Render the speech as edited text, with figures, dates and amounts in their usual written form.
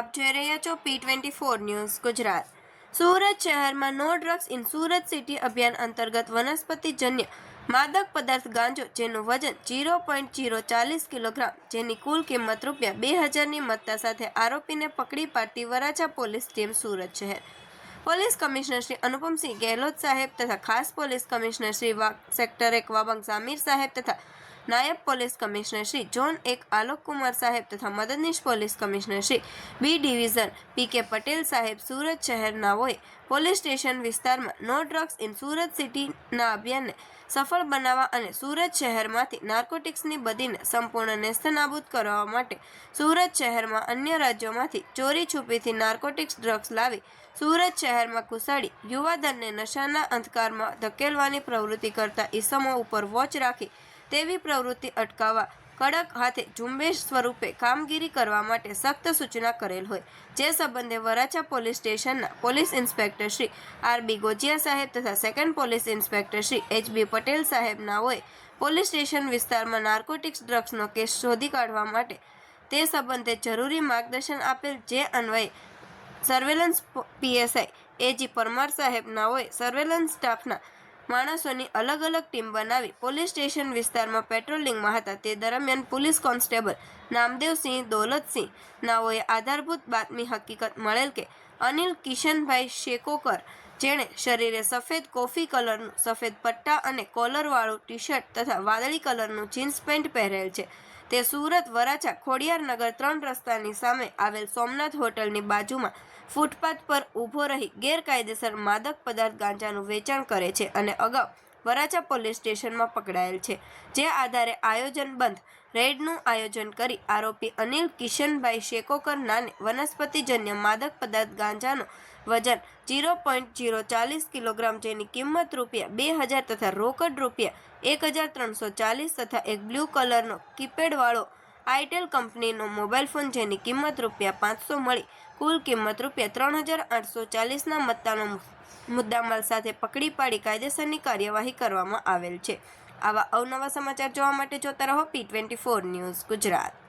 આપ જોઈ રહ્યા છો P24 ન્યૂઝ ગુજરાત। સુરત શહેરમાં no drugs in Surat city અભિયાન અંતર્ગત વનસ્પતિજન્ય માદક પદાર્થ ગાંજો જેનું વજન 0.040 કિલોગ્રામ જેની કુલ કિંમત રૂપિયા 2000ની મત્તા સાથે આરોપીને પકડી પાડતી વરાછા પોલીસ ટીમ સુરત શહેર પોલીસ કમિશનર શ્રી અનુપમસિંહ ગેહલોત સાહેબ તથા ખાસ police commissioner Shri sector 1 Wabang Samir સાહેબ તથા નાયબ police commissioner Shri zone 1 Alok Kumar સાહેબ તથા મદદનીશ police commissioner Shri B division P K. Patel સાહેબ સુરત શહેરનાઓએ પોલીસ સ્ટેશન વિસ્તારમાં નો ડ્રગ્સ ઇન સુરત સિટીના અભિયાનને સફળ બનાવવા અને સુરત શહેરમાંથી નાર્કોટિક્સની બદીને સંપૂર્ણ નેસ્તનાબૂદ કરવા માટે સુરત શહેરમાં અન્ય રાજ્યોમાંથી ચોરી છુપીથી નાર્કોટિક્સ ડ્રગ્સ લાવી સુરત શહેરમાં ઘુસાડી યુવાધનને નશાના અંધકારમાં ધકેલવાની પ્રવૃત્તિ કરતા ઈસમો ઉપર વોચ રાખી તેવી પ્રવૃત્તિ અટકાવવા કડક હાથે ઝુંબેશ સ્વરૂપે કામગીરી કરવા માટે સખ્ત સૂચના કરેલ હોય જે સંબંધે વરાછા પોલીસ સ્ટેશનના police inspector Shri R B. Gojiya સાહેબ તથા second police inspector Shri H B. Patel સાહેબનાઓએ પોલીસ સ્ટેશન વિસ્તારમાં નાર્કોટિક્સ ડ્રગ્સનો કેસ શોધી કાઢવા માટે તે સંબંધે જરૂરી માર્ગદર્શન આપેલ જે અન્વયે સર્વેલન્સ પીએસઆઈ એ.જી. પરમાર સાહેબનાઓએ સર્વેલન્સ સ્ટાફના માણસોની અલગ અલગ ટીમ બનાવી પોલીસ સ્ટેશન વિસ્તારમાં પેટ્રોલિંગમાં હતા તે દરમિયાન પોલીસ કોન્સ્ટેબલ નામદેવસિંહ દોલતસિંહ નાઓએ આધારભૂત બાતમી હકીકત મળેલ કે અનિલ કિશનભાઈ શેકોકર જેણે શરીરે સફેદ કોફી કલરનું સફેદ પટ્ટા અને કોલરવાળું ટી શર્ટ તથા વાદળી કલરનું જીન્સ પેન્ટ પહેરેલ છે તે સુરત વરાછા ખોડિયારનગર 3 રસ્તાની સામે આવેલ સોમનાથ હોટલની બાજુમાં ફૂટપાથ પર ઊભો રહી ગેરકાયદેસર માદક પદાર્થ ગાંજાનું વેચાણ કરે છે અને અગાઉ વરાછા પોલીસ સ્ટેશનમાં પકડાયેલ છે જે આધારે આયોજનબંધ રેડનું આયોજન કરી આરોપી અનિલ કિશનભાઈ શેકોકર નાને વનસ્પતિજન્ય માદક પદાર્થ ગાંજાનું વજન 0.040 કિલોગ્રામ જેની કિંમત રૂપિયા 2000 તથા રોકડ રૂપિયા 1340 તથા એક બ્લુ કલરનો કીપેડવાળો આઈટેલ કંપનીનો મોબાઈલ ફોન જેની કિંમત રૂપિયા 500 મળી કુલ કિંમત રૂપિયા 3840ના મત્તાનો મુદ્દામાલ સાથે પકડી પાડી કાયદેસરની કાર્યવાહી કરવામાં આવેલ છે। આવા અવનવા સમાચાર જોવા માટે જોતા રહો P24 ન્યૂઝ ગુજરાત।